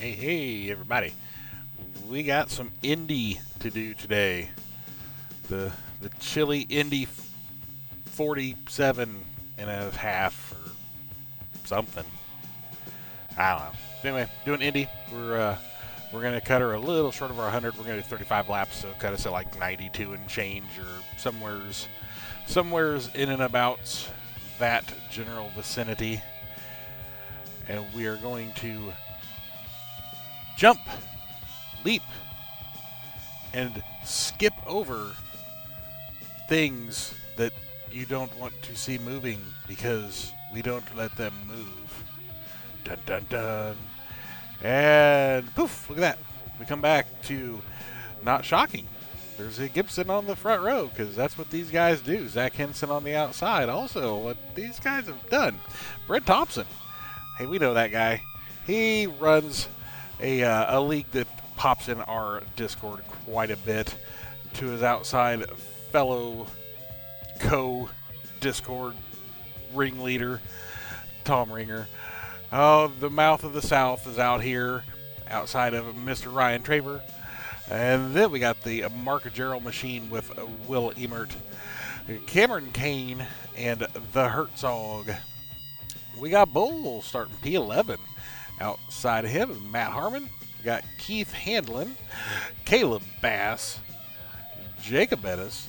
Hey, everybody. We got some Indy to do today. The chilly Indy 47 and a half or something. I don't know. Anyway, doing Indy. We're going to cut her a little short of our 100. We're going to do 35 laps, so cut us at like 92 and change or somewheres in and about that general vicinity. And we are going to jump, leap, and skip over things that you don't want to see moving because we don't let them move. Dun dun dun. And poof, look at that. We come back to not shocking. There's a Gibson on the front row because that's what these guys do. Zach Henson on the outside. Also, what these guys have done. Brent Thompson. Hey, we know that guy. He runs a league that pops in our Discord quite a bit to his outside fellow co-Discord ringleader, Tom Ringer. Oh, the Mouth of the South is out here outside of Mr. Ryan Traver. And then we got the Mark Gerald machine with Will Emert, Cameron Kane, and the Herzog. We got Bull starting P11. Outside of him, Matt Harmon. We got Keith Handlin, Caleb Bass, Jacob Bettis,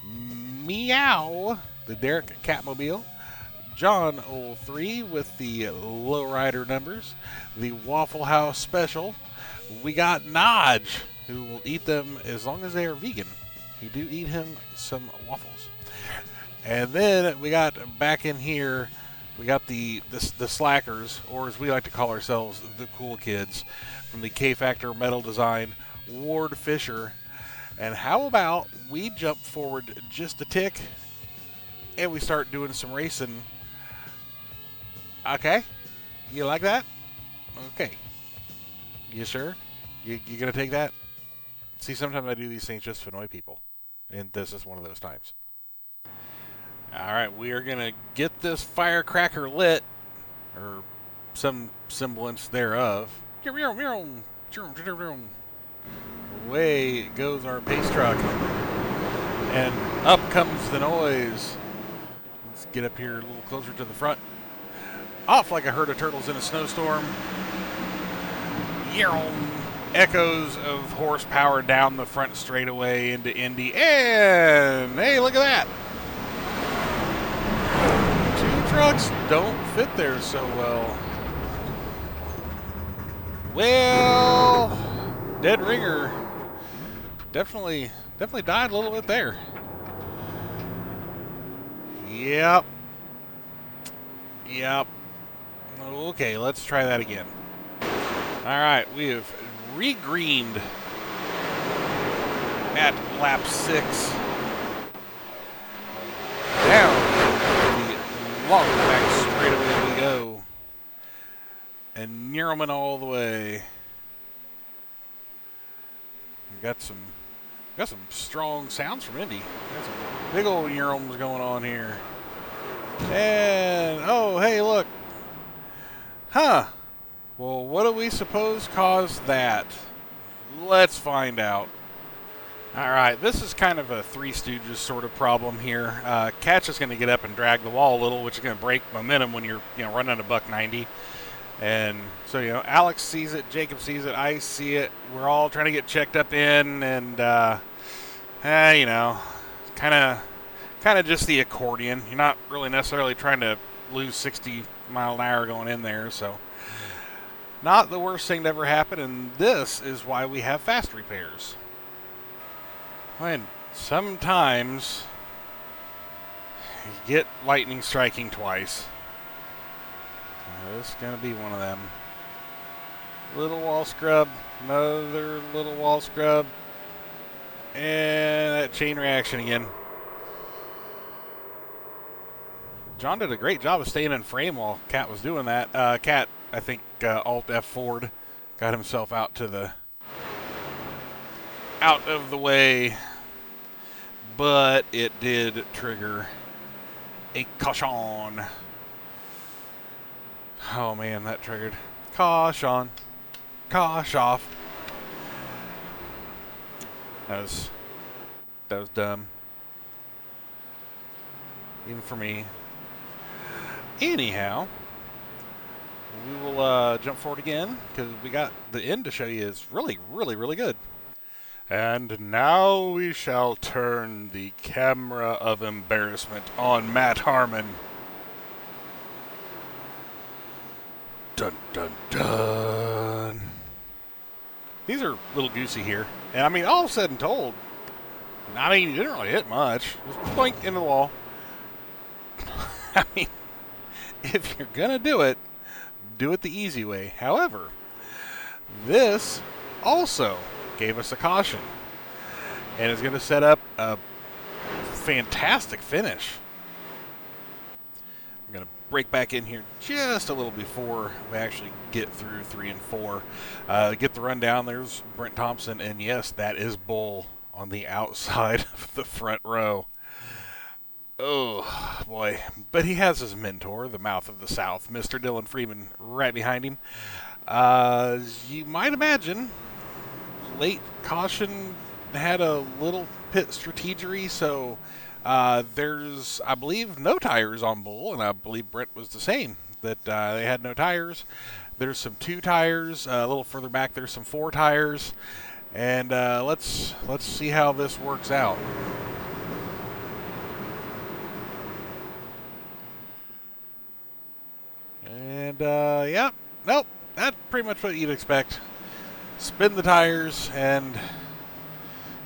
Meow, the Derek Catmobile, John 03 with the lowrider numbers, the Waffle House Special. We got Naj, who will eat them as long as they are vegan. You do eat him some waffles. And then we got back in here, we got the slackers, or as we like to call ourselves, the cool kids, from the K-Factor Metal Design, Ward Fisher. And how about we jump forward just a tick, and we start doing some racing. Okay? You like that? Okay. You sure? You gonna take that? See, sometimes I do these things just to annoy people, and this is one of those times. Alright, we are going to get this firecracker lit, or some semblance thereof. Away goes our pace truck, and up comes the noise. Let's get up here a little closer to the front. Off like a herd of turtles in a snowstorm. Echoes of horsepower down the front straightaway into Indy, and hey, look at that! Trucks don't fit there so well. Well, Dead Ringer definitely died a little bit there. Yep. Okay, let's try that again. Alright, we have re-greened at lap 6. Down long back straight away we go. And Nierman all the way. We got some strong sounds from Indy. Got some big old Niermans going on here. And oh, hey, look. Huh. Well, what do we suppose caused that? Let's find out. All right, this is kind of a Three Stooges sort of problem here. Catch is going to get up and drag the wall a little, which is going to break momentum when you're running at a $190. And so Alex sees it, Jacob sees it, I see it. We're all trying to get checked up in, and kind of just the accordion. You're not really necessarily trying to lose 60 mile an hour going in there, so not the worst thing to ever happen. And this is why we have fast repairs. When sometimes you get lightning striking twice. This is going to be one of them. Little wall scrub, another little wall scrub, and that chain reaction again. John did a great job of staying in frame while Cat was doing that. Cat, I think, Alt F Ford got himself out of the way, but it did trigger a caution. Oh man, that triggered caution. Gosh off. That was dumb. Even for me. Anyhow, we will jump forward again because we got the end to show you is really, really, really good. And now we shall turn the camera of embarrassment on Matt Harmon. Dun, dun, dun. These are a little goosey here. And I mean, all said and told, I mean, you didn't really hit much. Just boink into the wall. I mean, if you're going to do it the easy way. However, this also gave us a caution and is going to set up a fantastic finish. I'm going to break back in here just a little before we actually get through 3 and 4. Get the rundown. There's Brent Thompson, and yes, that is Bull on the outside of the front row. Oh, boy. But he has his mentor, the mouth of the South, Mr. Dylan Freeman, right behind him. As you might imagine, late caution had a little pit strategery, so there's, I believe, no tires on Bull, and I believe Brent was the same, that they had no tires. There's some 2 tires. A little further back, there's some 4 tires. And let's see how this works out. And, yeah, nope, that's pretty much what you'd expect. Spin the tires, and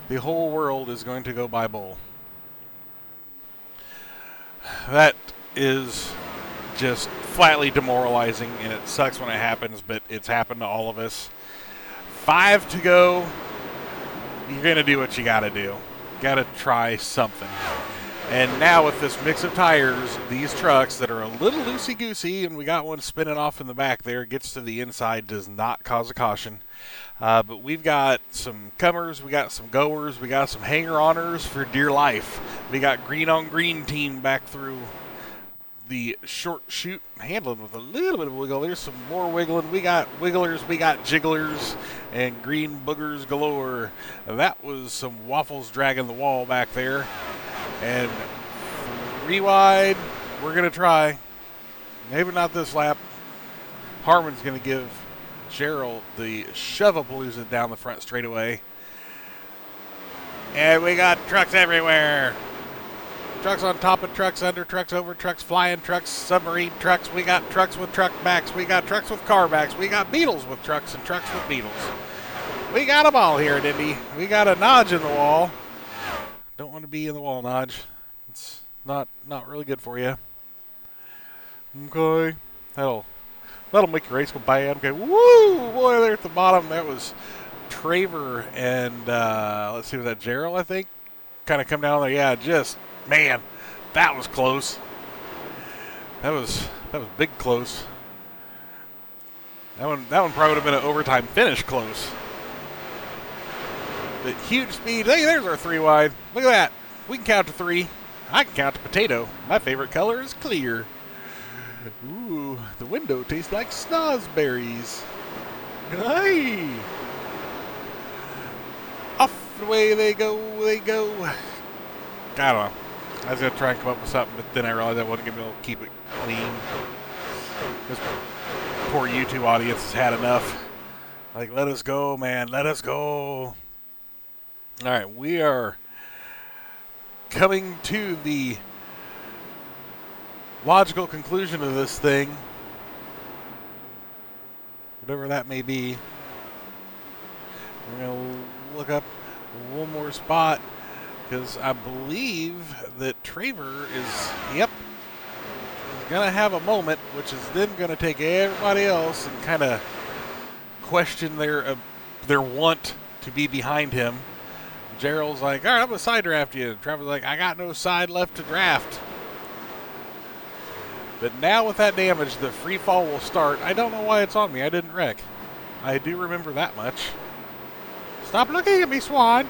the whole world is going to go by Bull. That is just flatly demoralizing, and it sucks when it happens, but it's happened to all of us. 5 to go. You're going to do what you got to do. Got to try something. And now with this mix of tires, these trucks that are a little loosey-goosey, and we got one spinning off in the back there, gets to the inside, does not cause a caution. But we've got some comers, we got some goers, we got some hanger-oners for dear life. We got green-on-green team back through the short chute, handling with a little bit of wiggle. There's some more wiggling. We got wigglers, we got jigglers, and green boogers galore. That was some waffles dragging the wall back there. And 3 wide, we're going to try. Maybe not this lap. Harmon's going to give Gerald the shove-a-palooza down the front straightaway. And we got trucks everywhere. Trucks on top of trucks, under trucks, over trucks, flying trucks, submarine trucks. We got trucks with truck backs. We got trucks with car backs. We got Beetles with trucks and trucks with Beetles. We got them all here at Indy. We got a notch in the wall. Don't want to be in the wall, Nodge. It's not really good for you. Okay. That'll make your race go bad. Okay. Woo! Boy, there at the bottom, that was Traver and, let's see, was that Gerald, I think? Kind of come down there. Yeah, just, man, that was close. That was big close. That one probably would have been an overtime finish close. But huge speed. Hey, there's our 3 wide. Look at that. We can count to 3. I can count to potato. My favorite color is clear. Ooh, the window tastes like snozberries. Hey! Off the way they go, I don't know. I was going to try and come up with something, but then I realized I wasn't going to be able to keep it clean. This poor YouTube audience has had enough. Like, let us go, man. Let us go. All right, we are coming to the logical conclusion of this thing, whatever that may be. We're going to look up one more spot because I believe that Traver is going to have a moment, which is then going to take everybody else and kind of question their want to be behind him. Gerald's like, all right, I'm going to side draft you. And Trevor's like, I got no side left to draft. But now with that damage, the free fall will start. I don't know why it's on me. I didn't wreck. I do remember that much. Stop looking at me, Swan.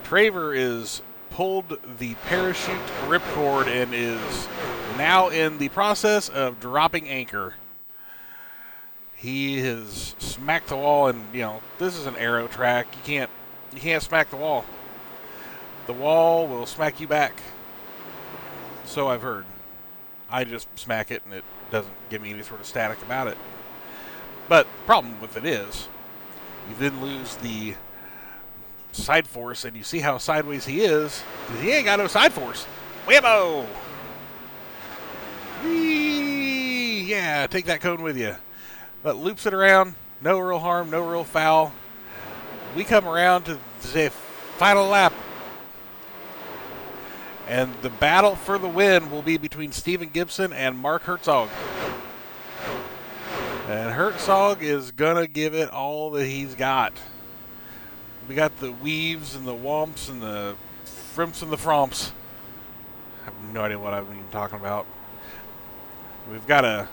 Traver is pulled the parachute ripcord and is now in the process of dropping anchor. He has smacked the wall, and this is an aero track. You can't smack the wall. The wall will smack you back. So I've heard. I just smack it, and it doesn't give me any sort of static about it. But the problem with it is, you then lose the side force, and you see how sideways he is, because he ain't got no side force. Whammo! Whee! Yeah, take that cone with you. But loops it around, no real harm, no real foul. We come around to the final lap. And the battle for the win will be between Steven Gibson and Mark Herzog. And Herzog is going to give it all that he's got. We got the weaves and the womps and the frimps and the fromps. I have no idea what I'm even talking about. We've got a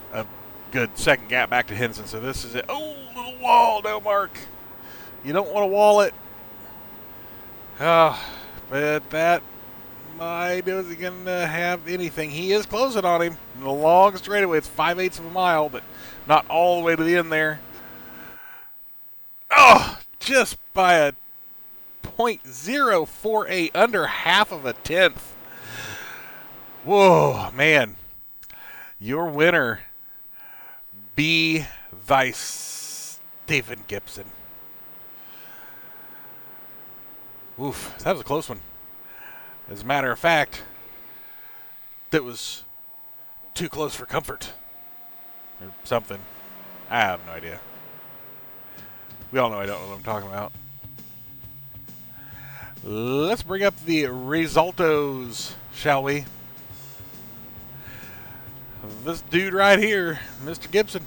good second gap back to Henson, so this is it. Oh, little wall. No, Mark. You don't want to wall it. But that might isn't going to have anything. He is closing on him in the long straightaway. It's 5/8 of a mile, but not all the way to the end there. Oh, just by a .048, under half of a tenth. Whoa, man. Your winner, be thy Steven Gibson. Oof, that was a close one. As a matter of fact, that was too close for comfort. Or something. I have no idea. We all know I don't know what I'm talking about. Let's bring up the resultos, shall we? This dude right here, Mr. Gibson,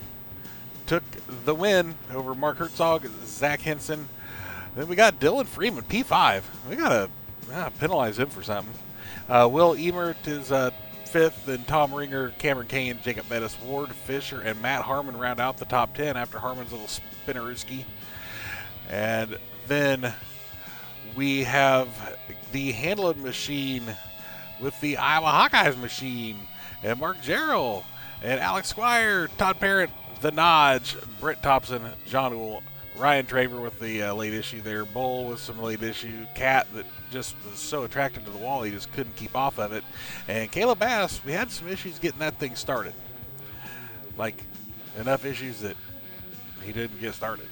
took the win over Mark Herzog, Zach Henson. Then we got Dylan Freeman, P5. We got to penalize him for something. Will Emert is fifth, and Tom Ringer, Cameron Kane, Jacob Bettis, Ward Fisher, and Matt Harmon round out the top 10 after Harmon's little spinnerooski. And then we have the Handlin machine with the Iowa Hawkeyes machine, and Mark Jarrell, and Alex Squire, Todd Parent, The Nodge, Brett Thompson, John Uhl, Ryan Traver with the late issue there, Bull with some late issue, Cat that just was so attracted to the wall he just couldn't keep off of it, and Caleb Bass, we had some issues getting that thing started. Like, enough issues that he didn't get started.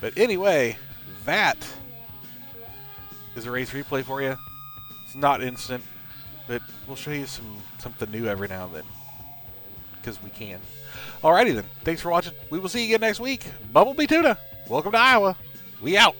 But anyway, that is a race replay for you. It's not instant, but we'll show you something new every now and then, because we can. Alrighty then, thanks for watching. We will see you again next week. Bumblebee Tuna, welcome to Iowa. We out.